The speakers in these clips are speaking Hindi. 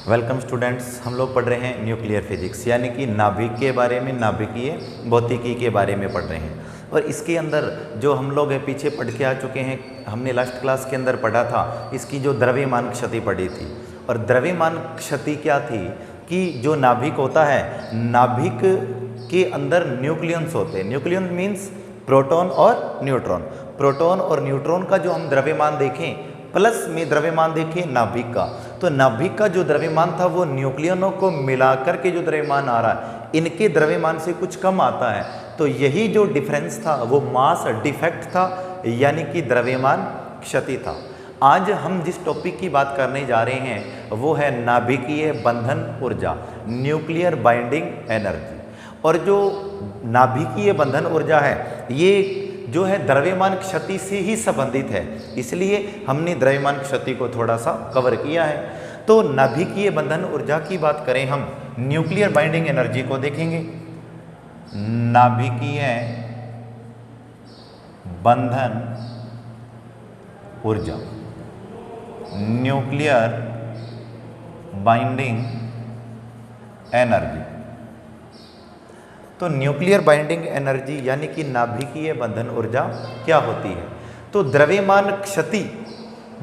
वेलकम स्टूडेंट्स, हम लोग पढ़ रहे हैं न्यूक्लियर फिजिक्स यानी कि नाभिक के बारे में, नाभिकीय भौतिकी के बारे में पढ़ रहे हैं। और इसके अंदर जो हम लोग पीछे पढ़ के आ चुके हैं, हमने लास्ट क्लास के अंदर पढ़ा था इसकी जो द्रव्यमान क्षति पढ़ी थी। और द्रव्यमान क्षति क्या थी कि जो नाभिक होता है, नाभिक के अंदर न्यूक्लियंस होते हैं। न्यूक्लियन मीन्स प्रोटॉन और न्यूट्रॉन। प्रोटॉन और न्यूट्रॉन का जो हम द्रव्यमान देखें, प्लस में द्रव्यमान देखें नाभिक का, तो नाभिक का जो द्रव्यमान था वो न्यूक्लियनों को मिलाकर के जो द्रव्यमान आ रहा है, इनके द्रव्यमान से कुछ कम आता है। तो यही जो डिफरेंस था वो मास डिफेक्ट था, यानी कि द्रव्यमान क्षति था। आज हम जिस टॉपिक की बात करने जा रहे हैं वो है नाभिकीय बंधन ऊर्जा, न्यूक्लियर बाइंडिंग एनर्जी। और जो नाभिकीय बंधन ऊर्जा है ये जो है द्रव्यमान क्षति से ही संबंधित है, इसलिए हमने द्रव्यमान क्षति को थोड़ा सा कवर किया है। तो नाभिकीय बंधन ऊर्जा की बात करें, हम न्यूक्लियर बाइंडिंग एनर्जी को देखेंगे। नाभिकीय बंधन ऊर्जा, न्यूक्लियर बाइंडिंग एनर्जी। तो न्यूक्लियर बाइंडिंग एनर्जी यानी कि नाभिकीय बंधन ऊर्जा क्या होती है? तो द्रव्यमान क्षति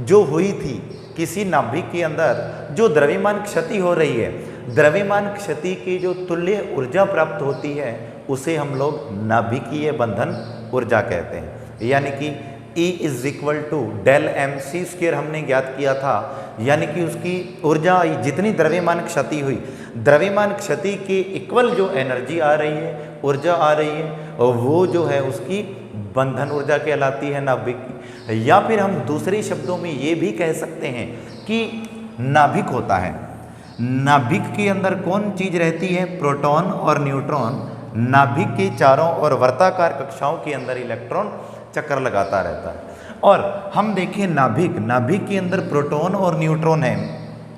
जो हुई थी किसी नाभिक के अंदर, जो द्रव्यमान क्षति हो रही है, द्रव्यमान क्षति की जो तुल्य ऊर्जा प्राप्त होती है उसे हम लोग नाभिकीय बंधन ऊर्जा कहते हैं। यानी कि E is equal to del m c square हमने ज्ञात किया था, यानी कि उसकी ऊर्जा जितनी द्रव्यमान क्षति हुई, द्रव्यमान क्षति के इक्वल जो एनर्जी आ रही है, ऊर्जा आ रही है, और वो जो है उसकी बंधन ऊर्जा कहलाती है नाभिक की। या फिर हम दूसरे शब्दों में ये भी कह सकते हैं कि नाभिक होता है, नाभिक के अंदर कौन चीज रहती है? प्रोटॉन और न्यूट्रॉन। नाभिक के चारों ओर वर्ताकार कक्षाओं के अंदर इलेक्ट्रॉन चक्कर लगाता रहता है। और हम देखें नाभिक के अंदर प्रोटॉन और न्यूट्रॉन है,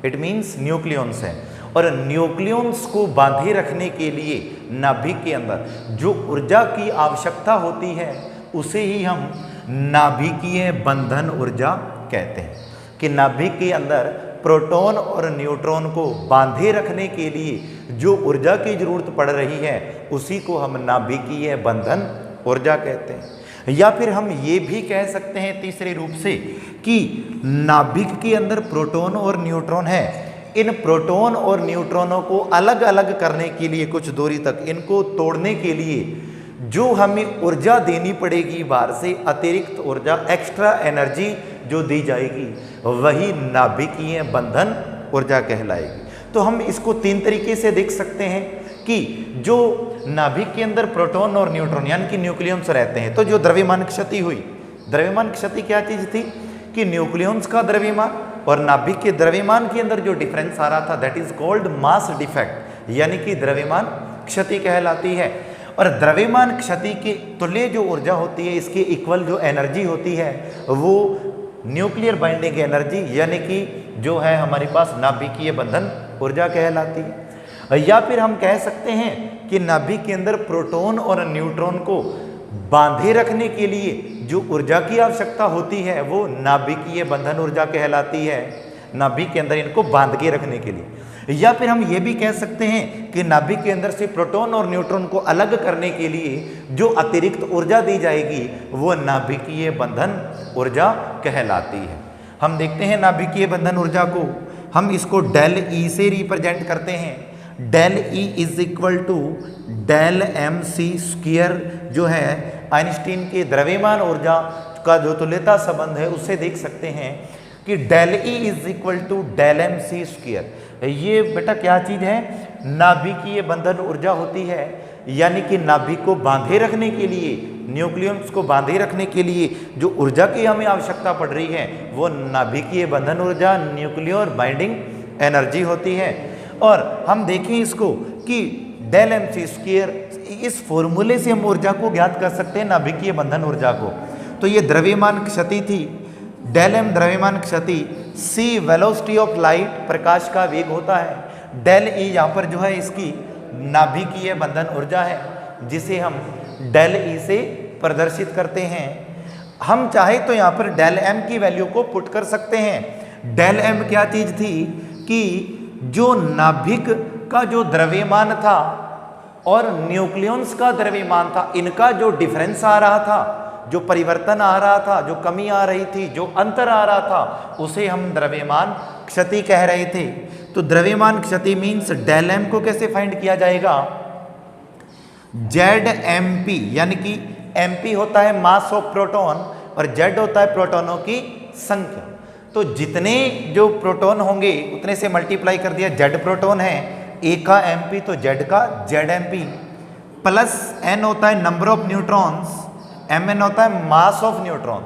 इट मीन्स न्यूक्लियॉन्स है। और न्यूक्लियॉन्स को बांधे रखने के लिए नाभिक के अंदर जो ऊर्जा की आवश्यकता होती है उसे ही हम नाभिकीय बंधन ऊर्जा कहते हैं। कि नाभिक के अंदर प्रोटॉन और न्यूट्रॉन को बांधे रखने के लिए जो ऊर्जा की जरूरत पड़ रही है उसी को हम नाभिकीय बंधन ऊर्जा कहते हैं। या फिर हम ये भी कह सकते हैं तीसरे रूप से कि नाभिक के अंदर प्रोटॉन और न्यूट्रॉन है, इन प्रोटॉन और न्यूट्रॉनों को अलग अलग करने के लिए, कुछ दूरी तक इनको तोड़ने के लिए जो हमें ऊर्जा देनी पड़ेगी बाहर से, अतिरिक्त ऊर्जा, एक्स्ट्रा एनर्जी जो दी जाएगी, वही नाभिकीय बंधन ऊर्जा कहलाएगी। तो हम इसको तीन तरीके से देख सकते हैं कि जो नाभिक के अंदर प्रोटॉन और न्यूट्रॉन यानी कि न्यूक्लियॉन्स रहते हैं, तो जो द्रव्यमान क्षति हुई, द्रव्यमान क्षति क्या चीज थी कि न्यूक्लियॉन्स का द्रव्यमान और नाभिक के द्रव्यमान के अंदर जो डिफरेंस आ रहा था, that is called mass defect, यानी कि द्रव्यमान क्षति कहलाती है। और द्रव्यमान क्षति के तुल्य जो ऊर्जा होती है, इसके इक्वल जो एनर्जी होती है वो न्यूक्लियर बाइंडिंग एनर्जी यानी कि जो है हमारे पास नाभिकीय बंधन ऊर्जा कहलाती है। या फिर हम कह सकते हैं कि नाभिक के अंदर प्रोटॉन और न्यूट्रॉन को बांधे रखने के लिए जो ऊर्जा की आवश्यकता होती है वो नाभिकीय बंधन ऊर्जा कहलाती है, नाभिक के अंदर इनको बांध के रखने के लिए। या फिर हम ये भी कह सकते हैं कि नाभिक के अंदर से प्रोटॉन और न्यूट्रॉन को अलग करने के लिए जो अतिरिक्त ऊर्जा दी जाएगी वो नाभिकीय बंधन ऊर्जा कहलाती है। हम देखते हैं नाभिकीय बंधन ऊर्जा को, हम इसको डेल ई से रिप्रेजेंट करते हैं। Del E is equal to del m c square, जो है आइंस्टीन के द्रव्यमान ऊर्जा का जो तुल्यता संबंध है उससे देख सकते हैं कि del E is equal to del m c square. ये बेटा क्या चीज है? नाभिकीय बंधन ऊर्जा होती है, यानी कि नाभिक को बांधे रखने के लिए, न्यूक्लियॉन्स को बांधे रखने के लिए जो ऊर्जा की हमें आवश्यकता पड़ रही है वो नाभिकीय बंधन ऊर्जा, न्यूक्लियर बाइंडिंग एनर्जी होती है। और हम देखें इसको कि डेल एम सी स्क्वायर, इस फॉर्मूले से हम ऊर्जा को ज्ञात कर सकते हैं, नाभिकीय बंधन ऊर्जा को। तो ये द्रव्यमान क्षति थी, डेल एम द्रव्यमान क्षति, सी वेलोसिटी ऑफ लाइट, प्रकाश का वेग होता है, डेल ई यहाँ पर जो है इसकी नाभिकीय बंधन ऊर्जा है जिसे हम डेल ई से प्रदर्शित करते हैं। हम चाहे तो यहाँ पर डेल एम की वैल्यू को पुट कर सकते हैं। डेल एम क्या चीज थी कि जो नाभिक का जो द्रव्यमान था और न्यूक्लियॉन्स का द्रव्यमान था, इनका जो डिफरेंस आ रहा था, जो परिवर्तन आ रहा था, जो कमी आ रही थी, जो अंतर आ रहा था, उसे हम द्रव्यमान क्षति कह रहे थे। तो द्रव्यमान क्षति मीन्स डेल एम को कैसे फाइंड किया जाएगा? जेड एम पी, यानी कि एम पी होता है मास ऑफ प्रोटॉन और जेड होता है प्रोटॉनों की संख्या। तो जितने जो प्रोटॉन होंगे उतने से मल्टीप्लाई कर दिया, जेड प्रोटॉन है, ए का एम पी तो जेड का Z M P, plus N होता है number of neutrons, m n होता है मास ऑफ न्यूट्रॉन,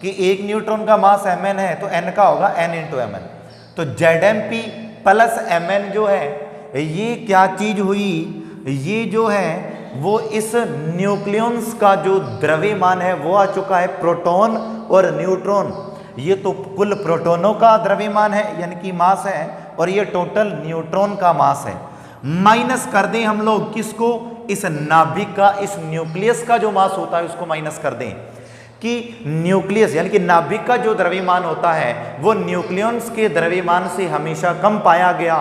कि एक न्यूट्रॉन का मास एम एन है तो एन का होगा एन इंटू एम एन। तो Z M P plus m n जो है, ये क्या चीज हुई? ये जो है वो इस न्यूक्लियॉन्स का जो द्रव्यमान है वो आ चुका है प्रोटॉन और न्यूट्रॉन। ये तो कुल प्रोटॉनों का द्रव्यमान है यानी कि मास है, और ये टोटल न्यूट्रॉन का मास है। माइनस कर दें हम लोग किसको? इस नाभिक का, इस न्यूक्लियस का जो मास होता है उसको माइनस कर दें, कि न्यूक्लियस यानी कि नाभिक का जो द्रव्यमान होता है वो न्यूक्लियॉन्स के द्रव्यमान से हमेशा कम पाया गया।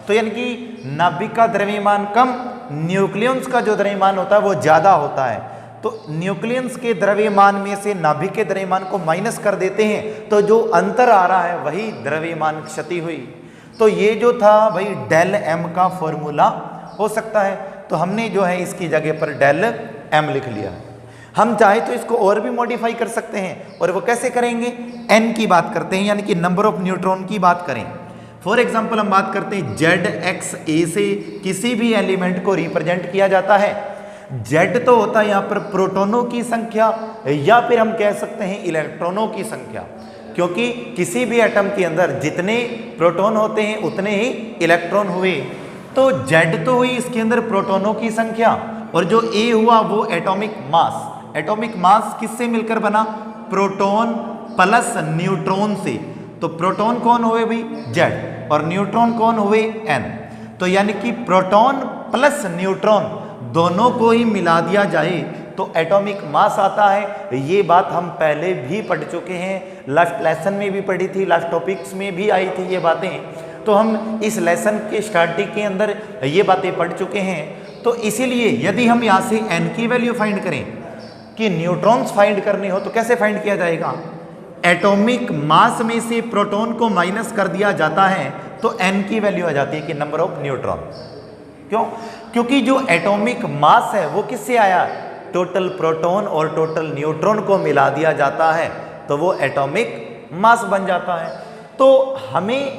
तो यानी कि नाभिक का द्रव्यमान कम, न्यूक्लियॉन्स का जो द्रव्यमान होता है वो ज्यादा होता है। तो न्यूक्लियंस के द्रव्यमान में से नाभिक के द्रव्यमान को माइनस कर देते हैं, तो जो अंतर आ रहा है वही द्रव्यमान क्षति हुई। तो ये जो था भाई डेल एम का फॉर्मूला हो सकता है, तो हमने जो है इसकी जगह पर डेल एम लिख लिया। हम चाहे तो इसको और भी मॉडिफाई कर सकते हैं, और वो कैसे करेंगे? एन की बात करते हैं, यानी कि नंबर ऑफ न्यूट्रॉन की बात करें। फॉर एग्जाम्पल हम बात करते हैं जेड एक्स ए से किसी भी एलिमेंट को रिप्रेजेंट किया जाता है। जेड तो होता है यहाँ पर प्रोटॉनों की संख्या, या फिर हम कह सकते हैं इलेक्ट्रॉनों की संख्या, क्योंकि किसी भी एटम के अंदर जितने प्रोटॉन होते हैं उतने ही इलेक्ट्रॉन हुए। तो जेड तो हुई इसके अंदर प्रोटॉनों की संख्या, और जो ए हुआ वो एटॉमिक मास। एटॉमिक मास किससे मिलकर बना? प्रोटॉन प्लस न्यूट्रॉन से। तो प्रोटॉन कौन हुए भाई? जेड, और न्यूट्रॉन कौन हुए? एन। तो यानी कि प्रोटॉन प्लस न्यूट्रॉन दोनों को ही मिला दिया जाए तो एटॉमिक मास आता है। ये बात हम पहले भी पढ़ चुके हैं, लास्ट लेसन में भी पढ़ी थी, लास्ट टॉपिक्स में भी आई थी ये बातें। तो हम इस लेसन के स्टार्टिंग के अंदर ये बातें पढ़ चुके हैं। तो इसीलिए यदि हम यहाँ से एन की वैल्यू फाइंड करें कि न्यूट्रॉन्स फाइंड करने हो तो कैसे फाइंड किया जाएगा? एटॉमिक मास में से प्रोटॉन को माइनस कर दिया जाता है तो एन की वैल्यू आ जाती है कि नंबर ऑफ न्यूट्रॉन। क्यों? क्योंकि जो एटॉमिक मास है वो किससे आया? टोटल प्रोटॉन और टोटल न्यूट्रॉन को मिला दिया जाता है तो वो एटॉमिक मास बन जाता है। तो हमें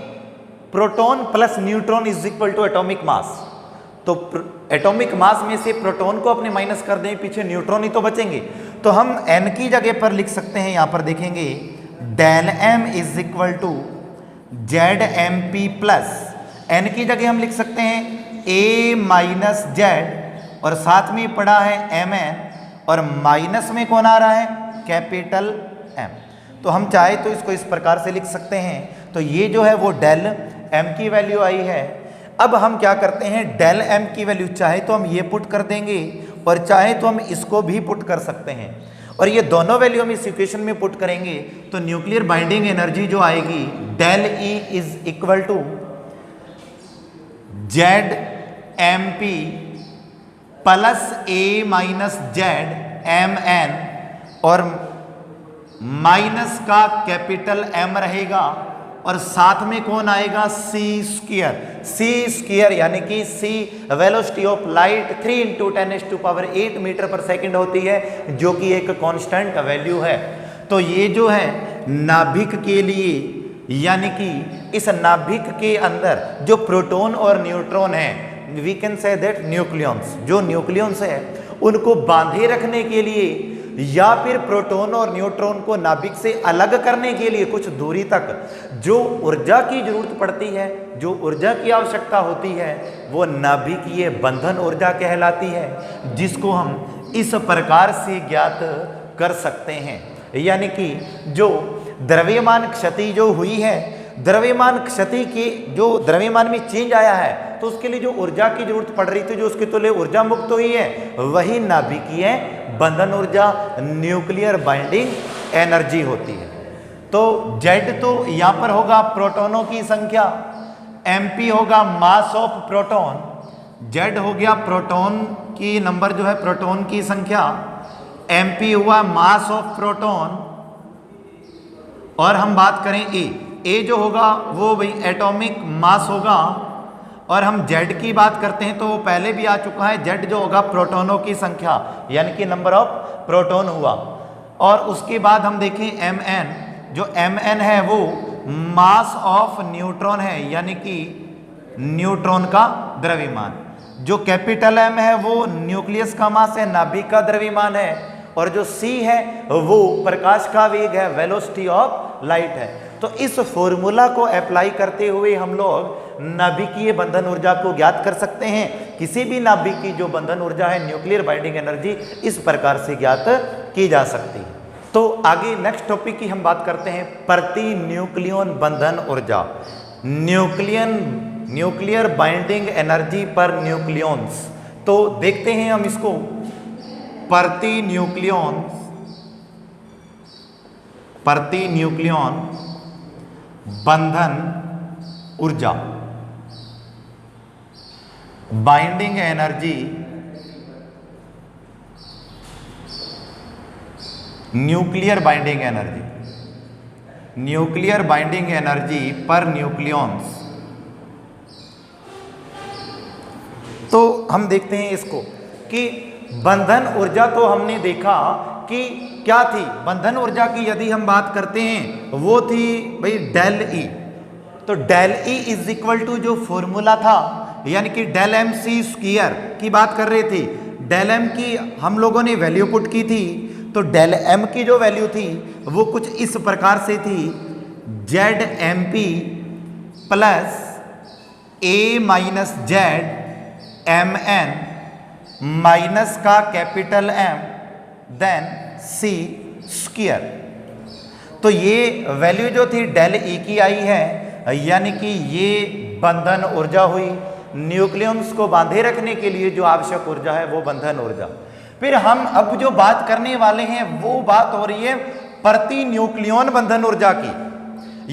proton plus neutron is equal to atomic mass. तो एटॉमिक मास में से प्रोटॉन को अपने माइनस कर दें, पीछे न्यूट्रॉन ही तो बचेंगे। तो हम एन की जगह पर लिख सकते हैं, यहां पर देखेंगे del m is equal to Z M P plus, N की जगह हम लिख सकते हैं ए माइनस जेड, और साथ में पड़ा है एम एन, और माइनस में कौन आ रहा है? Capital M. तो हम चाहे तो इसको इस प्रकार से लिख सकते हैं। तो ये जो है वो डेल एम की वैल्यू आई है। अब हम क्या करते हैं, डेल एम की वैल्यू चाहे तो हम ये पुट कर देंगे और चाहे तो हम इसको भी पुट कर सकते हैं, और ये दोनों वैल्यू हम इस इक्वेशन में पुट करेंगे तो न्यूक्लियर बाइंडिंग एनर्जी जो आएगी del E is equal to Z M P plus A minus Z M n, और माइनस का कैपिटल एम रहेगा, और साथ में कौन आएगा? सी स्क्वायर। सी स्क्वायर यानी कि सी वेलोसिटी ऑफ लाइट 3 × 10⁸ मीटर पर सेकंड होती है, जो कि एक कांस्टेंट वैल्यू है। तो ये जो है नाभिक के लिए, यानी कि इस नाभिक के अंदर जो प्रोटॉन और न्यूट्रॉन है, we can say that nucleons, जो न्यूक्लियॉन्स है उनको बांधे रखने के लिए या फिर प्रोटॉन और न्यूट्रॉन को नाभिक से अलग करने के लिए कुछ दूरी तक जो ऊर्जा की जरूरत पड़ती है, जो ऊर्जा की आवश्यकता होती है, वो नाभिकीय बंधन ऊर्जा कहलाती है, जिसको हम इस प्रकार से ज्ञात कर सकते हैं। यानी कि जो द्रव्यमान क्षति जो हुई है, द्रव्यमान क्षति के जो द्रव्यमान में चेंज आया है, तो उसके लिए जो ऊर्जा की जरूरत पड़ रही थी, जो उसके तुल्य ऊर्जा मुक्त हुई है, वही नाभिकीय बंधन ऊर्जा, न्यूक्लियर बाइंडिंग एनर्जी होती है। तो Z तो यहां पर होगा प्रोटॉनों की संख्या, mp होगा मास ऑफ प्रोटॉन, z हो गया प्रोटॉन की नंबर जो है, प्रोटॉन की संख्या, mp हुआ मास ऑफ प्रोटॉन, और हम बात करें ए जो होगा वो भाई एटॉमिक मास होगा, और हम z की बात करते हैं तो वो पहले भी आ चुका है, z जो होगा प्रोटॉनों की संख्या यानी कि नंबर ऑफ प्रोटॉन हुआ। और उसके बाद हम देखें mn, जो mn है वो मास ऑफ न्यूट्रॉन है यानी कि न्यूट्रॉन का द्रव्यमान। जो कैपिटल M है वो न्यूक्लियस का मास है, नाभिक का द्रव्यमान है, और जो c है वो प्रकाश का वेग है, वेलोसिटी ऑफ लाइट है। तो इस फॉर्मूला को अप्लाई करते हुए हम लोग नाभिकीय बंधन ऊर्जा को ज्ञात कर सकते हैं। किसी भी नाभिक की जो बंधन ऊर्जा है, न्यूक्लियर बाइंडिंग एनर्जी, इस प्रकार से ज्ञात की जा सकती है। तो आगे नेक्स्ट टॉपिक की हम बात करते हैं, प्रति न्यूक्लियन बंधन ऊर्जा, न्यूक्लियर बाइंडिंग एनर्जी पर न्यूक्लियॉन्स। तो देखते हैं हम इसको, प्रति न्यूक्लियन बंधन ऊर्जा, binding energy, nuclear binding energy पर न्यूक्लियॉन्स। तो हम देखते हैं इसको कि बंधन ऊर्जा तो हमने देखा कि क्या थी। बंधन ऊर्जा की यदि हम बात करते हैं वो थी भाई डेल ई। तो del E is equal to जो फॉर्मूला था यानी कि डेल एम सी स्क्वायर की बात कर रहे थे। डेल एम की हम लोगों ने वैल्यू पुट की थी, तो डेल एम की जो वैल्यू थी वो कुछ इस प्रकार से थी, Z M P plus A minus Z M N minus का capital M then C square. तो ये वैल्यू जो थी डेल ई की आई है, यानी कि ये बंधन ऊर्जा हुई। न्यूक्लियॉन्स को बांधे रखने के लिए जो आवश्यक ऊर्जा है वो बंधन ऊर्जा। फिर हम अब जो बात करने वाले हैं वो बात हो रही है प्रति न्यूक्लियन बंधन ऊर्जा की,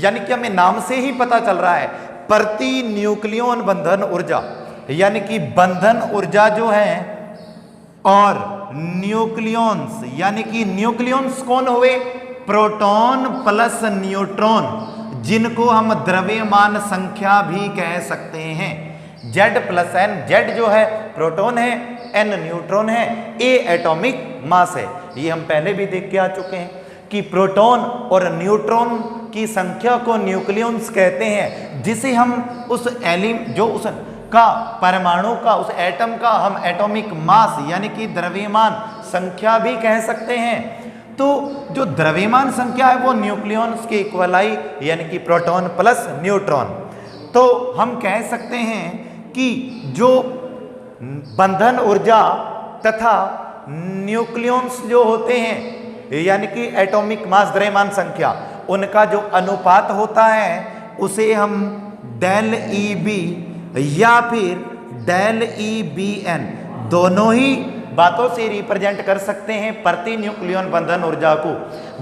यानी कि हमें नाम से ही पता चल रहा है प्रति न्यूक्लियन बंधन ऊर्जा, यानी कि बंधन ऊर्जा जो है और न्यूक्लियॉन्स, यानी कि न्यूक्लियॉन्स कौन हुए, प्रोटॉन प्लस न्यूट्रॉन, जिनको हम द्रव्यमान संख्या भी कह सकते हैं। Z प्लस एन, जेड जो है प्रोटॉन है, एन न्यूट्रॉन है, ए एटॉमिक मास है। ये हम पहले भी देख के आ चुके हैं कि प्रोटॉन और न्यूट्रॉन की संख्या को न्यूक्लियॉन्स कहते हैं, जिसे हम उस जो उस का परमाणु का, उस एटम का हम एटॉमिक मास यानी कि द्रव्यमान संख्या भी कह सकते हैं। तो जो द्रव्यमान संख्या है वो न्यूक्लियॉन्स की इक्वलाई यानी कि प्रोटॉन प्लस न्यूट्रॉन। तो हम कह सकते हैं कि जो बंधन ऊर्जा तथा न्यूक्लियॉन्स जो होते हैं यानी कि एटॉमिक मास द्रव्यमान संख्या, उनका जो अनुपात होता है उसे हम डेल ई बी या फिर डेल ई बी एन दोनों ही बातों से रिप्रेजेंट कर सकते हैं प्रति न्यूक्लियन बंधन ऊर्जा को।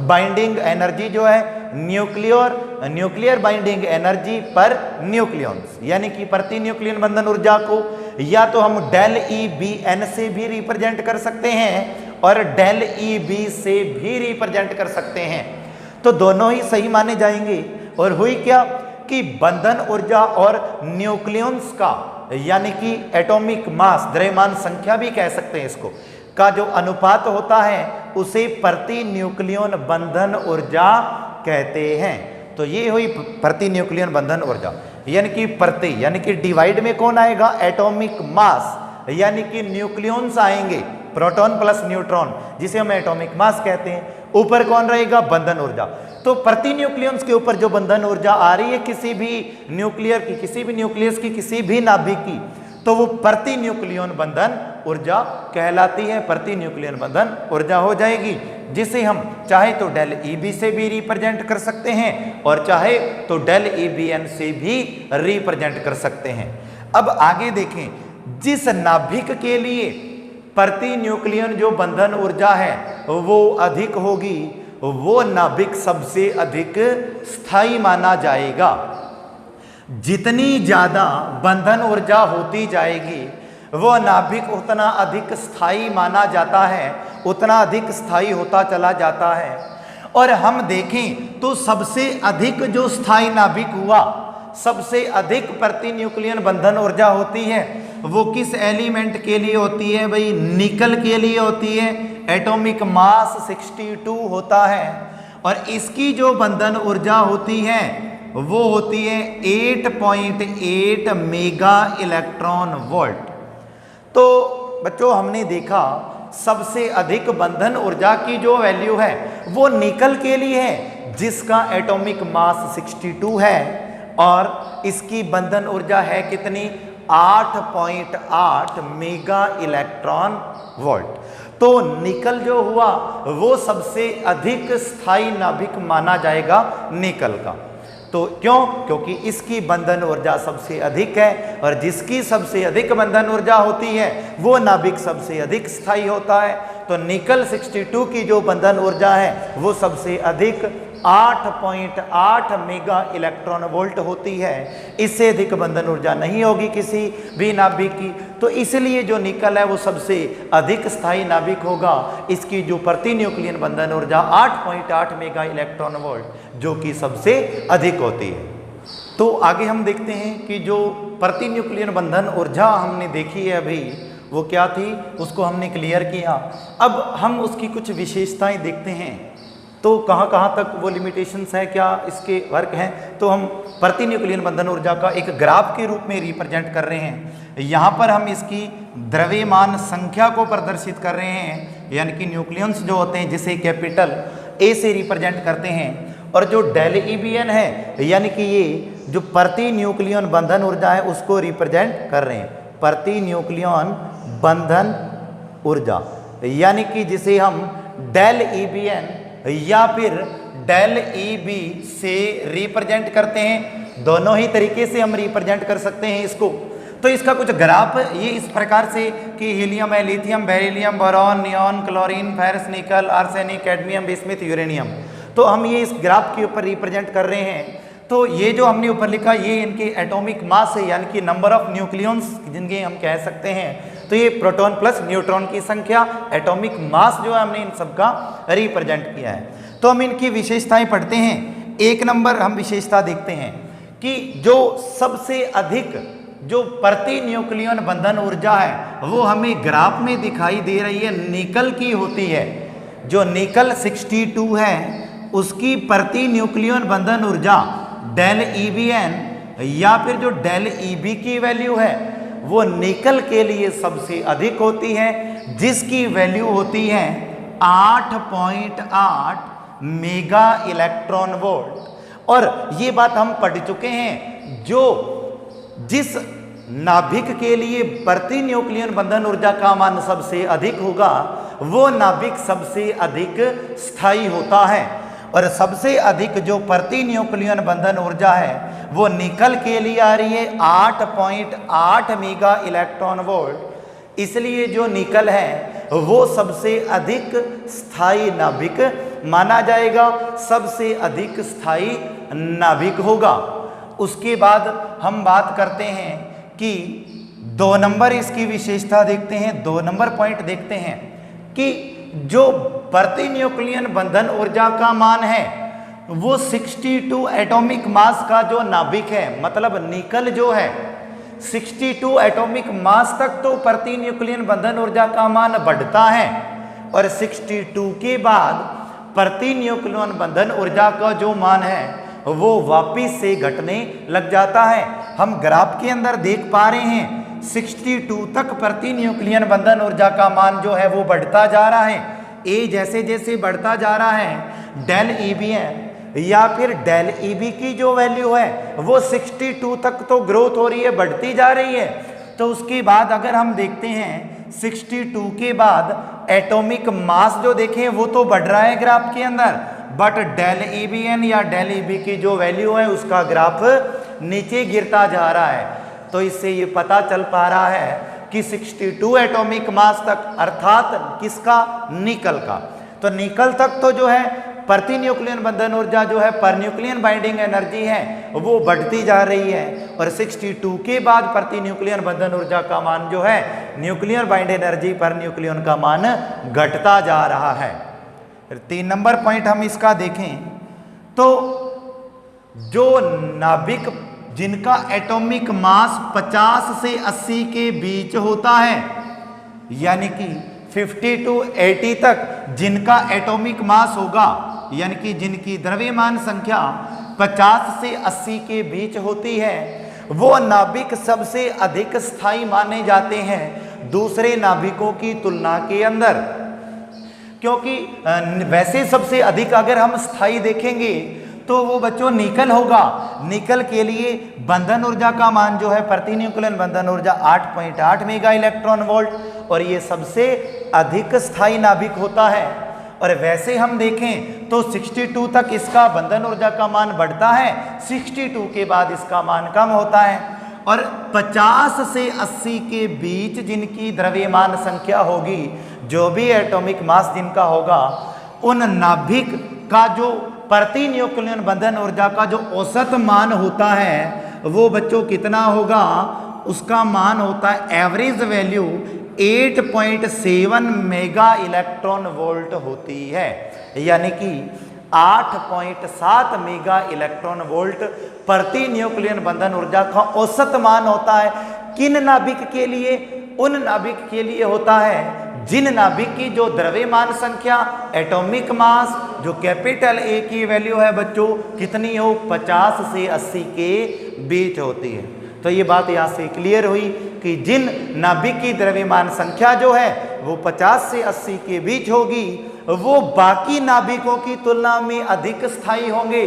बाइंडिंग एनर्जी जो है न्यूक्लियर बाइंडिंग एनर्जी पर न्यूक्लियॉन्स, यानी कि प्रति न्यूक्लियन बंधन ऊर्जा को या तो हम डेल ई बी एन से भी रिप्रेजेंट कर सकते हैं और डेल ई बी से भी रिप्रेजेंट कर सकते हैं। तो दोनों ही सही माने जाएंगे। और हुई क्या कि बंधन ऊर्जा और न्यूक्लियॉन्स का यानी कि एटॉमिक मास द्रव्यमान संख्या भी कह सकते हैं इसको, का जो अनुपात होता है उसे प्रति न्यूक्लियन बंधन ऊर्जा कहते हैं। तो ये हुई प्रति न्यूक्लियन बंधन ऊर्जा, यानी कि प्रति यानी कि डिवाइड में कौन आएगा, एटॉमिक मास यानी कि न्यूक्लियॉन्स आएंगे, प्रोटॉन प्लस न्यूट्रॉन जिसे हम एटॉमिक मास कहते हैं। ऊपर कौन रहेगा, बंधन ऊर्जा। तो प्रति न्यूक्लियंस के ऊपर जो बंधन ऊर्जा आ रही है किसी भी न्यूक्लियर की, किसी भी न्यूक्लियस की, किसी भी नाभिक की, तो वो प्रति न्यूक्लियन बंधन ऊर्जा कहलाती है, प्रति न्यूक्लियन बंधन ऊर्जा हो जाएगी, जिसे हम चाहे तो डेल ई बी से भी रिप्रेजेंट कर सकते हैं और चाहे तो डेल ई बी एन से भी रिप्रेजेंट कर सकते हैं। अब आगे देखें, जिस नाभिक के लिए प्रति न्यूक्लियन जो बंधन ऊर्जा है वो अधिक होगी, वो नाभिक सबसे अधिक स्थायी माना जाएगा। जितनी ज़्यादा बंधन ऊर्जा होती जाएगी वह नाभिक उतना अधिक स्थायी माना जाता है, उतना अधिक स्थायी होता चला जाता है। और हम देखें तो सबसे अधिक जो स्थायी नाभिक हुआ, सबसे अधिक प्रति न्यूक्लियन बंधन ऊर्जा होती है वो किस एलिमेंट के लिए होती है भाई? निकल के लिए होती है। एटॉमिक मास 62 होता है और इसकी जो बंधन ऊर्जा होती है वो होती है 8.8 मेगा इलेक्ट्रॉन वोल्ट। तो बच्चों हमने देखा सबसे अधिक बंधन ऊर्जा की जो वैल्यू है वो निकल के लिए है जिसका एटॉमिक मास 62 है और इसकी बंधन ऊर्जा है कितनी? 8.8 मेगा इलेक्ट्रॉन वोल्ट। तो निकल जो हुआ वो सबसे अधिक स्थायी नाभिक माना जाएगा निकल का। तो क्यों? क्योंकि इसकी बंधन ऊर्जा सबसे अधिक है और जिसकी सबसे अधिक बंधन ऊर्जा होती है वो नाभिक सबसे अधिक स्थायी होता है। तो निकल 62 की जो बंधन ऊर्जा है वो सबसे अधिक 8.8 मेगा इलेक्ट्रॉन वोल्ट होती है। इससे अधिक बंधन ऊर्जा नहीं होगी किसी भी नाभिक की। तो इसलिए जो निकल है वो सबसे अधिक स्थायी नाभिक होगा। इसकी जो प्रति न्यूक्लियन बंधन ऊर्जा 8.8 मेगा इलेक्ट्रॉन वोल्ट जो कि सबसे अधिक होती है। तो आगे हम देखते हैं कि जो प्रति न्यूक्लियन बंधन ऊर्जा हमने देखी है अभी वो क्या थी, उसको हमने क्लियर किया। अब हम उसकी कुछ विशेषताएं देखते हैं। तो कहाँ कहाँ तक वो लिमिटेशंस है, क्या इसके वर्क हैं, तो हम प्रति न्यूक्लियन बंधन ऊर्जा का एक ग्राफ के रूप में रिप्रेजेंट कर रहे हैं। यहाँ पर हम इसकी द्रव्यमान संख्या को प्रदर्शित कर रहे हैं, यानी कि न्यूक्लियंस जो होते हैं जिसे कैपिटल ए से रिप्रेजेंट करते हैं। और जो डेल EBN है यानी कि ये जो प्रति न्यूक्लियन बंधन ऊर्जा है उसको रिप्रेजेंट कर रहे हैं। प्रति न्यूक्लियन बंधन ऊर्जा यानी कि जिसे हम डेल EBN या फिर डेल EB से रिप्रेजेंट करते हैं। दोनों ही तरीके से हम रिप्रेजेंट कर सकते हैं इसको। तो इसका कुछ ग्राफ ये इस प्रकार से कि हीलियम है, lithium, beryllium, boron, neon, chlorine, ferrous, निकल, आर्सेनिक, कैडमियम, बिस्मिथ, यूरेनियम। तो हम ये इस ग्राफ के ऊपर रिप्रेजेंट कर रहे हैं। तो ये जो हमने ऊपर लिखा ये इनके एटॉमिक मास है, यानी कि नंबर ऑफ न्यूक्लियंस जिनके हम कह सकते हैं। तो ये प्रोटॉन प्लस न्यूट्रॉन की संख्या, एटॉमिक मास जो है हमने इन सबका रिप्रेजेंट किया है। तो हम इनकी विशेषताएं पढ़ते हैं। एक नंबर हम विशेषता देखते हैं कि जो सबसे अधिक जो प्रति न्यूक्लियन बंधन ऊर्जा है वो हमें ग्राफ में दिखाई दे रही है, निकल की होती है। जो निकल 62 है उसकी प्रति न्यूक्लियन बंधन ऊर्जा डेल EBN या फिर जो डेल EB की वैल्यू है वो निकल के लिए सबसे अधिक होती है, जिसकी वैल्यू होती है 8.8 मेगा इलेक्ट्रॉन वोल्ट। और ये बात हम पढ़ चुके हैं, जो जिस नाभिक के लिए प्रति न्यूक्लियन बंधन ऊर्जा का मान सबसे अधिक होगा वो नाभिक सबसे अधिक स्थायी होता है। और सबसे अधिक जो प्रति न्यूक्लियन बंधन ऊर्जा है वो निकल के लिए आ रही है 8.8 मेगा इलेक्ट्रॉन वोल्ट। इसलिए जो निकल है वो सबसे अधिक स्थायी नाभिक माना जाएगा, सबसे अधिक स्थायी नाभिक होगा। उसके बाद हम बात करते हैं कि 2 नंबर इसकी विशेषता देखते हैं, 2 नंबर पॉइंट देखते हैं कि जो प्रति न्यूक्लियन बंधन ऊर्जा का मान है वो 62 एटॉमिक मास का जो नाभिक है, मतलब निकल जो है 62 एटॉमिक मास तक तो प्रति न्यूक्लियन बंधन ऊर्जा का मान बढ़ता है और 62 के बाद प्रति न्यूक्लियन बंधन ऊर्जा का जो मान है वो वापिस से घटने लग जाता है। हम ग्राफ के अंदर देख पा रहे हैं 62 तक प्रति न्यूक्लियन बंधन ऊर्जा का मान जो है वो बढ़ता जा रहा है। ए जैसे जैसे बढ़ता जा रहा है डेल EBN या फिर डेल EB की जो वैल्यू है वो 62 तक तो ग्रोथ हो रही है, बढ़ती जा रही है। तो उसके बाद अगर हम देखते हैं 62 के बाद एटॉमिक मास जो देखें वो तो बढ़ रहा है ग्राफ के अंदर, बट डेल EBN या डेल EB की जो वैल्यू है उसका ग्राफ नीचे गिरता जा रहा है। तो इससे ये पता चल पा रहा है कि 62 एटॉमिक मास तक, अर्थात किसका, निकल का, तो निकल तक तो जो है प्रति न्यूक्लियन बंधन ऊर्जा जो है पर न्यूक्लियन बाइंडिंग एनर्जी है वो बढ़ती जा रही है। और 62 के बाद प्रति न्यूक्लियन बंधन ऊर्जा का मान जो है nuclear bind energy per nucleon का मान घटता जा रहा है। 3 नंबर पॉइंट हम इसका देखें तो जो नाभिक जिनका एटॉमिक मास 50 से 80 के बीच होता है, यानी कि 50 to 80 तक जिनका एटॉमिक मास होगा, यानी कि जिनकी द्रव्यमान संख्या 50 से 80 के बीच होती है, वो नाभिक सबसे अधिक स्थायी माने जाते हैं दूसरे नाभिकों की तुलना के अंदर। क्योंकि वैसे सबसे अधिक अगर हम स्थायी देखेंगे तो वो बच्चों निकल होगा। निकल के लिए बंधन ऊर्जा का मान जो है प्रति न्यूक्लियन बंधन ऊर्जा 8.8 मेगा इलेक्ट्रॉन वोल्ट, और ये सबसे अधिक स्थायी नाभिक होता है। और वैसे हम देखें तो 62 तक इसका बंधन ऊर्जा का मान बढ़ता है, 62 के बाद इसका मान कम होता है। और 50 से 80 के बीच जिनकी द्रव्यमान संख्या होगी, जो भी एटॉमिक मास जिनका होगा, उन नाभिक का जो प्रति न्यूक्लियन बंधन ऊर्जा का जो औसत मान होता है वो बच्चों कितना होगा, उसका मान होता है average value 8.7 mega electron volt होती है, यानी कि 8.7 मेगा इलेक्ट्रॉन वोल्ट प्रति न्यूक्लियन बंधन ऊर्जा का औसत मान होता है। किन नाभिक के लिए? उन नाभिक के लिए होता है जिन नाभिक की जो द्रव्यमान संख्या एटॉमिक मास जो कैपिटल ए की वैल्यू है बच्चों कितनी हो, 50 से 80 के बीच होती है। तो ये बात यहाँ से क्लियर हुई कि जिन नाभिक की द्रव्यमान संख्या जो है वो 50 से 80 के बीच होगी, वो बाकी नाभिकों की तुलना में अधिक स्थायी होंगे,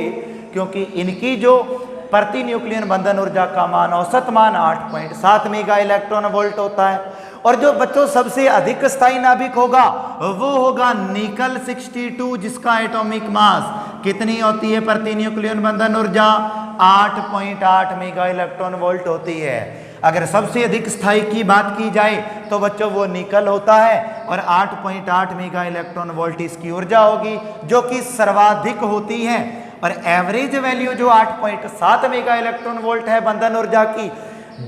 क्योंकि इनकी जो प्रति न्यूक्लियन बंधन ऊर्जा का मान औसत मान 8.7 मेगा इलेक्ट्रॉन वोल्ट होता है। और जो बच्चों सबसे अधिक स्थायी नाभिक होगा वो होगा निकल 62, जिसका एटॉमिक मास कितनी होती है प्रति न्यूक्लियन बंधन ऊर्जा 8.8 मेगा इलेक्ट्रॉन वोल्ट होती है। अगर सबसे अधिक स्थायी की बात की जाए तो बच्चों वो निकल होता है और 8.8 मेगा इलेक्ट्रॉन वोल्ट इसकी ऊर्जा होगी, जो कि सर्वाधिक होती है। और एवरेज वैल्यू जो 8.7 मेगा इलेक्ट्रॉन वोल्ट है बंधन ऊर्जा की,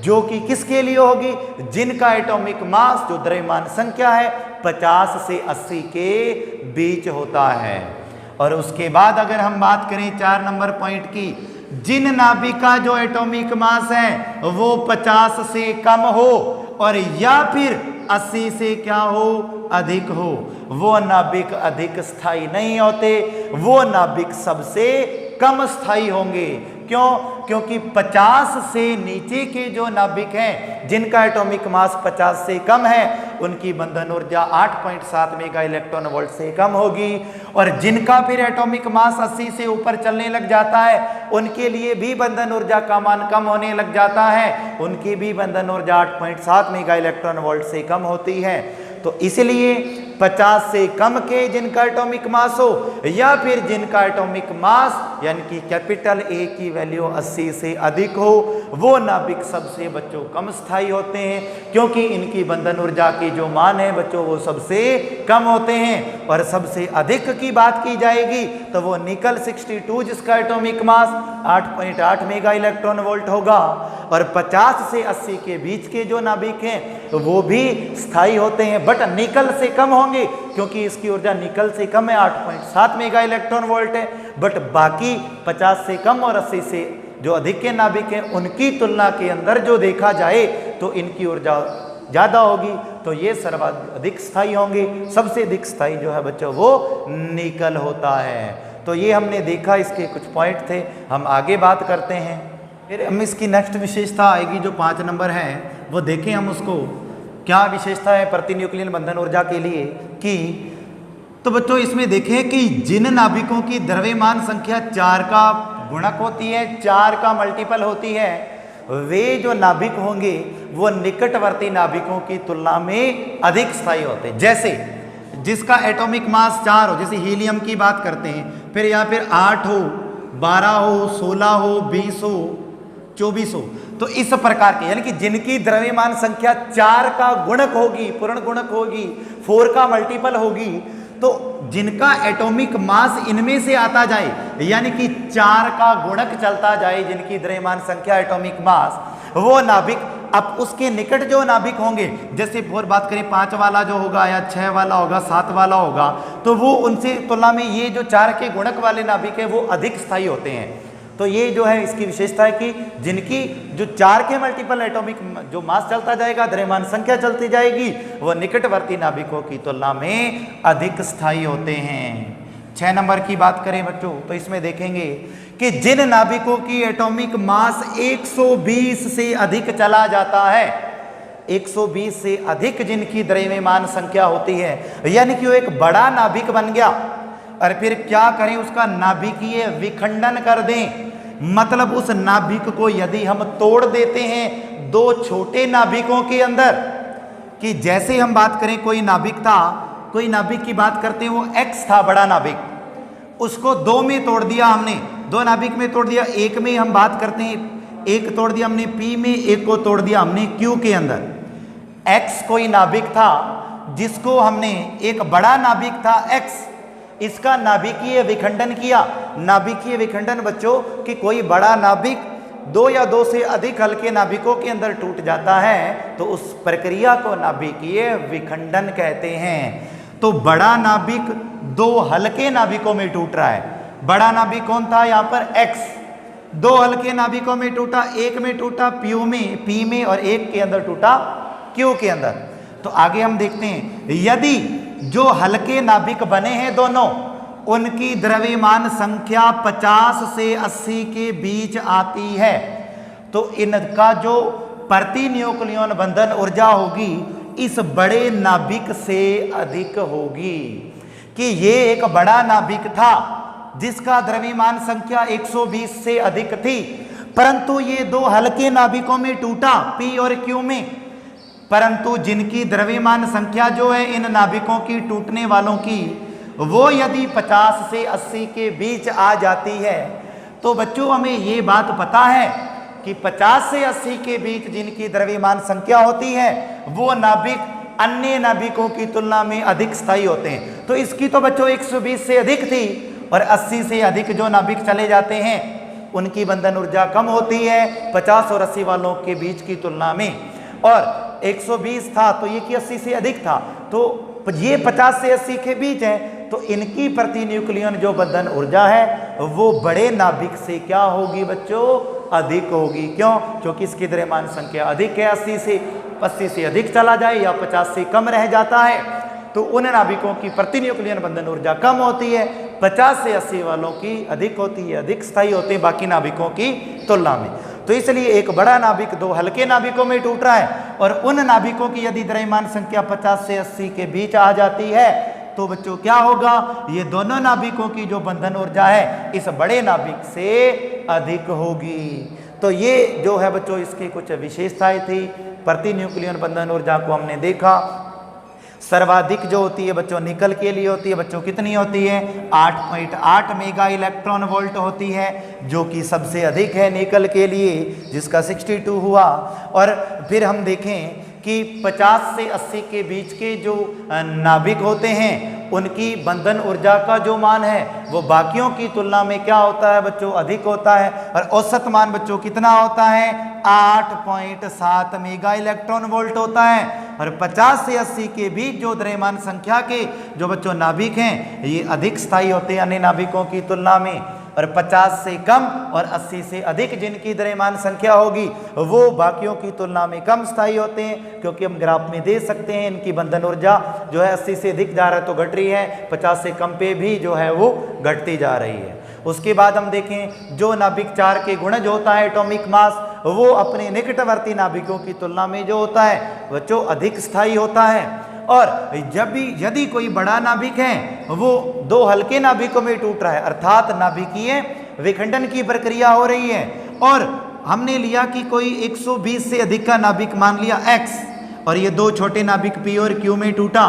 जो कि किसके लिए होगी, जिनका एटॉमिक मास जो द्रव्यमान संख्या है 50 से 80 के बीच होता है। और उसके बाद अगर हम बात करें 4 नंबर पॉइंट की, जिन नाभिक का जो एटॉमिक मास है वो 50 से कम हो और या फिर 80 से क्या हो, अधिक हो, वो नाभिक अधिक स्थायी नहीं होते, वो नाभिक सबसे कम स्थायी होंगे। क्यों? क्योंकि 50 से नीचे के जो नाभिक हैं जिनका एटॉमिक मास 50 से कम है, उनकी बंधन ऊर्जा 8.7 मेगा इलेक्ट्रॉन वोल्ट से कम होगी। और जिनका फिर एटॉमिक मास 80 से ऊपर चलने लग जाता है, उनके लिए भी बंधन ऊर्जा का मान कम होने लग जाता है, उनकी भी बंधन ऊर्जा 8.7 मेगा इलेक्ट्रॉन वोल्ट से कम होती है। तो इसलिए 50 से कम के जिनका एटॉमिक मास हो या फिर जिनका एटॉमिक मास यानी कि कैपिटल ए की वैल्यू 80 से अधिक हो, वो नाभिक सबसे बच्चों कम स्थायी होते हैं, क्योंकि इनकी बंधन ऊर्जा की जो मान है बच्चों वो सबसे कम होते हैं। और सबसे अधिक की बात की जाएगी तो वो निकल 62, जिसका atomic mass 8.8 mega electron volt होगा। और 50 से 80 के बीच के जो नाभिक हैं तो वो भी स्थायी होते हैं, बट निकल से कम होंगे, क्योंकि इसकी ऊर्जा निकल से कम है, 8.7 मेगा इलेक्ट्रॉन वोल्ट है। बट बाकी 50 से कम और 80 से जो अधिक के नाभिक हैं उनकी तुलना के अंदर जो देखा जाए तो इनकी ऊर्जा ज़्यादा होगी, तो ये सर्वाधिक स्थायी होंगे। सबसे अधिक स्थायी जो है बच्चों वो निकल होता है। तो ये हमने देखा, इसके कुछ पॉइंट थे, हम आगे बात करते हैं। फिर हम इसकी नेक्स्ट विशेषता आएगी जो 5 नंबर है, वो देखें हम उसको क्या विशेषता है प्रति न्यूक्लियन बंधन ऊर्जा के लिए कि तो बच्चों इसमें देखें कि जिन नाभिकों की द्रव्यमान संख्या 4 का गुणक होती है, 4 का मल्टीपल होती है, वे जो नाभिक होंगे वो निकटवर्ती नाभिकों की तुलना में अधिक स्थायी होते हैं। जैसे जिसका एटॉमिक मास 4 हो, जैसे हीलियम की बात करते हैं, फिर या फिर 8 हो, 12 हो, 16 हो, 20 हो, 24 हो, तो इस प्रकार के यानी कि जिनकी द्रव्यमान संख्या 4 का गुणक होगी, पूर्ण गुणक होगी, 4 का मल्टीपल होगी, तो जिनका एटॉमिक मास इनमें से आता जाए यानी कि 4 का गुणक चलता जाए जिनकी द्रव्यमान संख्या एटॉमिक मास, वो नाभिक अब उसके निकट जो नाभिक होंगे, जैसे और बात करें 5 वाला जो होगा या 6 वाला होगा 7 वाला होगा, तो वो उनसे तुलना में ये जो 4 के गुणक वाले नाभिक है वो अधिक स्थायी होते हैं। तो ये जो है इसकी विशेषता है कि जिनकी जो 4 के मल्टीपल एटॉमिक जो मास चलता जाएगा, द्रव्यमान संख्या चलती जाएगी, वो निकटवर्ती नाभिकों की तुलना में अधिक स्थायी होते हैं। 6 नंबर की बात करें बच्चों, तो इसमें देखेंगे कि जिन नाभिकों की एटॉमिक मास 120 से अधिक चला जाता है, 120 से अधिक जिनकी द्रव्यमान संख्या होती है, यानी कि वो एक बड़ा नाभिक बन गया, और फिर क्या करें, उसका नाभिकीय विखंडन कर दें। मतलब उस नाभिक को यदि हम तोड़ देते हैं 2 छोटे नाभिकों के अंदर, कि जैसे हम बात करें कोई नाभिक था, कोई नाभिक की बात करते हैं वो X था बड़ा नाभिक, उसको 2 में तोड़ दिया हमने, 2 नाभिक में तोड़ दिया। एक में हम बात करते हैं, एक तोड़ दिया हमने P में, एक को तोड़ दिया हमने Q के अंदर। X कोई नाभिक था जिसको हमने, एक बड़ा नाभिक था X, इसका नाभिकीय विखंडन किया। नाभिकीय विखंडन बच्चों कि कोई बड़ा नाभिक 2 या 2 से अधिक हल्के नाभिकों के अंदर टूट जाता है, तो उस प्रक्रिया को नाभिकीय विखंडन कहते हैं। तो बड़ा नाभिक 2 हल्के नाभिकों में टूट रहा है। बड़ा नाभिक कौन था यहाँ पर X, 2 हल्के नाभिकों में टूटा, एक में टूटा P में और एक के अंदर टूटा Q के अंदर। तो आगे हम देखते हैं, यदि जो हल्के नाभिक बने हैं दोनों, उनकी द्रव्यमान संख्या 50 से 80 के बीच आती है, तो इनका जो प्रति न्यूक्लियन बंधन ऊर्जा होगी इस बड़े नाभिक से अधिक होगी। कि ये एक बड़ा नाभिक था जिसका द्रव्यमान संख्या 120 से अधिक थी, परंतु ये 2 हल्के नाभिकों में टूटा, P और Q में, परंतु जिनकी द्रव्यमान संख्या जो है इन नाभिकों की टूटने वालों की, वो यदि 50 से 80 के बीच आ जाती है, तो बच्चों हमें ये बात पता है कि 50 से 80 के बीच जिनकी द्रव्यमान संख्या होती है वो नाभिक अन्य नाभिकों की तुलना में अधिक स्थायी होते हैं। तो इसकी तो बच्चों 120 से अधिक थी, और 80 से अधिक जो नाभिक चले जाते हैं उनकी बंधन ऊर्जा कम होती है 50 और 80 वालों के बीच की तुलना में। और 120 था तो ये कि 80 से अधिक था, तो ये 50 से 80 के बीच है, तो इनकी प्रति न्यूक्लियन जो बंधन ऊर्जा है वो बड़े नाभिक से क्या होगी बच्चों, अधिक होगी। क्यों? क्योंकि इसकी द्रव्यमान संख्या अधिक है, 80 से अधिक चला जाए या 50 से कम रह जाता है, तो उन नाभिकों की प्रति न्यूक्लियन बंधन ऊर्जा कम होती है, 50 से 80 वालों की अधिक होती है, अधिक स्थायी होते हैं बाकी नाभिकों की तुलना में। तो इसलिए एक बड़ा नाभिक 2 हल्के नाभिकों में टूट रहा है, और उन नाभिकों की यदि द्रव्यमान संख्या 50 से 80 के बीच आ जाती है, तो बच्चों क्या होगा, ये दोनों नाभिकों की जो बंधन ऊर्जा है इस बड़े नाभिक से अधिक होगी। तो ये जो है बच्चों इसकी कुछ विशेषताएं थी। प्रति न्यूक्लियन बंधन ऊर्जा को हमने देखा। सर्वाधिक जो होती है बच्चों निकल के लिए होती है, बच्चों कितनी होती है, 8.8 मेगा इलेक्ट्रॉन वोल्ट होती है, जो कि सबसे अधिक है निकल के लिए, जिसका 62 हुआ। और फिर हम देखें कि 50 से 80 के बीच के जो नाभिक होते हैं उनकी बंधन ऊर्जा का जो मान है वो बाकियों की तुलना में क्या होता है बच्चों, अधिक होता है। और औसत मान बच्चों कितना होता है, 8.7 मेगा इलेक्ट्रॉन वोल्ट होता है। और 50 से 80 के बीच जो द्रव्यमान संख्या के जो बच्चों नाभिक हैं ये अधिक स्थायी होते हैं अन्य नाभिकों की तुलना में। और 50 से कम और 80 से अधिक जिनकी द्रव्यमान संख्या होगी वो बाकियों की तुलना में कम स्थायी होते हैं, क्योंकि हम ग्राफ में देख सकते हैं इनकी बंधन ऊर्जा जो है 80 से अधिक जा रहा है तो घट रही है, 50 से कम पे भी जो है वो घटती जा रही है। उसके बाद हम देखें जो नाभिक 4 के गुणज होता है एटॉमिक मास, वो अपने निकटवर्ती नाभिकों की तुलना में जो होता है बच्चों अधिक स्थायी होता है। और जब भी यदि कोई बड़ा नाभिक है वो 2 हल्के नाभिकों में टूट रहा है, अर्थात नाभिकीय विखंडन की प्रक्रिया हो रही है, और हमने लिया कि कोई 120 से अधिक का नाभिक मान लिया X, और ये 2 छोटे नाभिक P और Q में टूटा,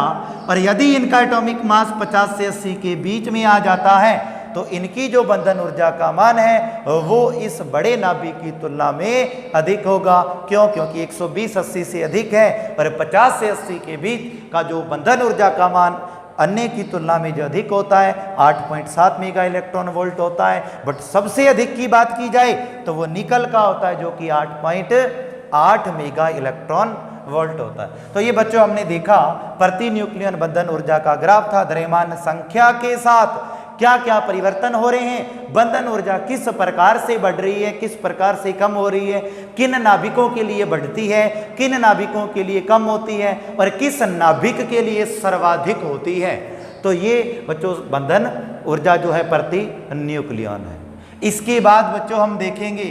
और यदि इनका एटॉमिक मास 50 से 80 के बीच में आ जाता है तो इनकी जो बंधन ऊर्जा का मान है वो इस बड़े नाभिक की तुलना में अधिक होगा। क्यों? क्योंकि 120 80 से अधिक है, और 50 से 80 के बीच का जो बंधन ऊर्जा का मान अन्य की तुलना में जो अधिक होता है 8.7 मेगा इलेक्ट्रॉन वोल्ट होता है। बट सबसे अधिक की बात की जाए तो वो निकल का होता है जो कि 8.8 मेगा इलेक्ट्रॉन वोल्ट होता है। तो ये बच्चों हमने देखा प्रति न्यूक्लियन बंधन ऊर्जा का ग्राफ था। द्रव्यमान संख्या के साथ क्या क्या परिवर्तन हो रहे हैं, बंधन ऊर्जा किस प्रकार से बढ़ रही है, किस प्रकार से कम हो रही है, किन नाभिकों के लिए बढ़ती है, किन नाभिकों के लिए कम होती है और किस नाभिक के लिए सर्वाधिक होती है। तो ये बच्चों बंधन ऊर्जा जो है प्रति न्यूक्लियन है। इसके बाद बच्चों हम देखेंगे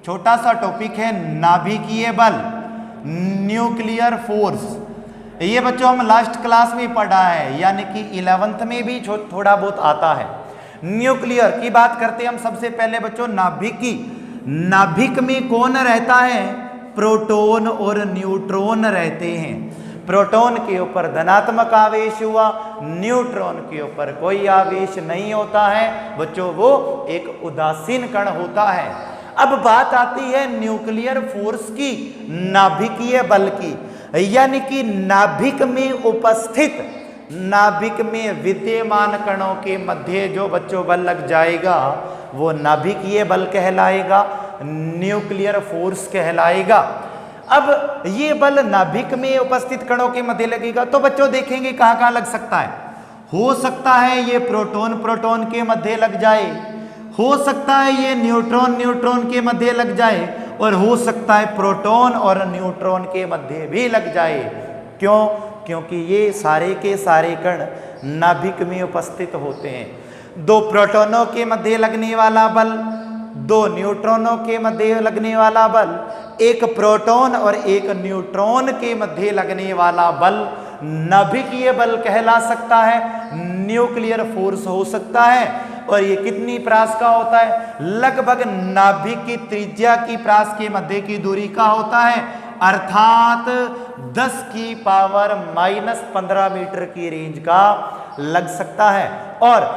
छोटा सा टॉपिक है नाभिकीय बल, न्यूक्लियर फोर्स। ये बच्चों हम लास्ट क्लास में पढ़ा है, यानी कि 11th में भी थोड़ा बहुत आता है। न्यूक्लियर की बात करते हैं हम सबसे पहले बच्चों नाभिक की। नाभिक में कौन रहता है? प्रोटॉन और न्यूट्रॉन रहते हैं। प्रोटॉन के ऊपर धनात्मक आवेश हुआ, न्यूट्रॉन के ऊपर कोई आवेश नहीं होता है बच्चों, वो एक उदासीन कण होता है। अब बात आती है न्यूक्लियर फोर्स की, नाभिकीय बल की, यानी कि नाभिक में उपस्थित, नाभिक में विद्यमान कणों के मध्य जो बच्चों बल लग जाएगा वो नाभिकीय बल कहलाएगा, न्यूक्लियर फोर्स कहलाएगा। अब ये बल नाभिक में उपस्थित कणों के मध्य लगेगा तो बच्चों देखेंगे कहां कहां लग सकता है। हो सकता है ये प्रोटॉन प्रोटॉन के मध्य लग जाए, हो सकता है ये न्यूट्रॉन न्यूट्रॉन के मध्य लग जाए, और हो सकता है प्रोटॉन और न्यूट्रॉन के मध्य भी लग जाए। क्यों? क्योंकि ये सारे के सारे कण नाभिक में उपस्थित होते हैं। दो प्रोटॉनों के मध्य लगने वाला बल, दो न्यूट्रॉनों के मध्य लगने वाला बल, एक प्रोटॉन और एक न्यूट्रॉन के मध्य लगने वाला बल नाभिकीय बल कहला सकता है, न्यूक्लियर फोर्स हो सकता है। और ये कितनी प्रास का होता है? लगभग नाभिक की त्रिज्या की प्रास के मध्य की दूरी का होता है, अर्थात 10 की पावर -15 मीटर की रेंज का लग सकता है। और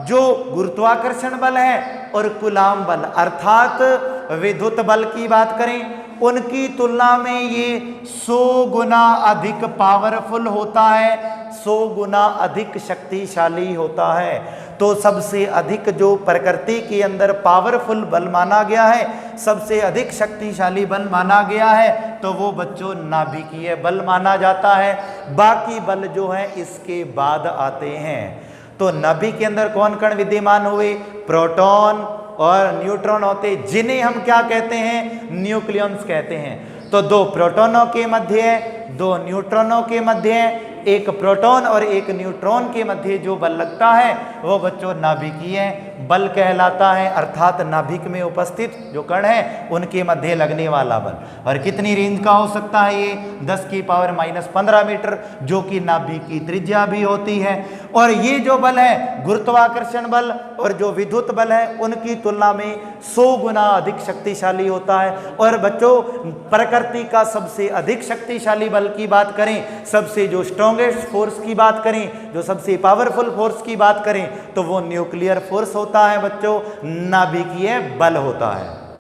जो गुरुत्वाकर्षण बल है और कूलाम बल अर्थात विद्युत बल की बात करें, उनकी तुलना में ये 100 गुना अधिक पावरफुल होता है, 100 गुना अधिक शक्तिशाली होता है। तो सबसे अधिक जो प्रकृति के अंदर पावरफुल बल माना गया है, सबसे अधिक शक्तिशाली बल माना गया है, तो वो बच्चों नाभिकीय बल माना जाता है। बाकी बल जो है इसके बाद आते हैं। तो नाभिक के अंदर कौन कण विद्यमान हुए? प्रोटॉन और न्यूट्रॉन होते, जिन्हें हम क्या कहते हैं? न्यूक्लियॉन्स कहते हैं। तो दो प्रोटॉनों के मध्य, दो न्यूट्रॉनों के मध्य, एक प्रोटॉन और एक न्यूट्रॉन के मध्य जो बल लगता है वो बच्चों नाभिकीय बल कहलाता है, अर्थात नाभिक में उपस्थित जो कण है उनके मध्य लगने वाला बल। और कितनी रेंज का हो सकता है ये? 10 की पावर -15 मीटर, जो कि नाभिक की त्रिज्या भी होती है। और ये जो बल है गुरुत्वाकर्षण बल और जो विद्युत बल है उनकी तुलना में 100 गुना अधिक शक्तिशाली होता है। और बच्चों प्रकृति का सबसे अधिक शक्तिशाली बल की बात करें, सबसे जो स्ट्रॉन्गेस्ट फोर्स की बात करें, जो सबसे पावरफुल फोर्स की बात करें, तो वो न्यूक्लियर फोर्स होता है बच्चों, नाभिकीय बल होता है।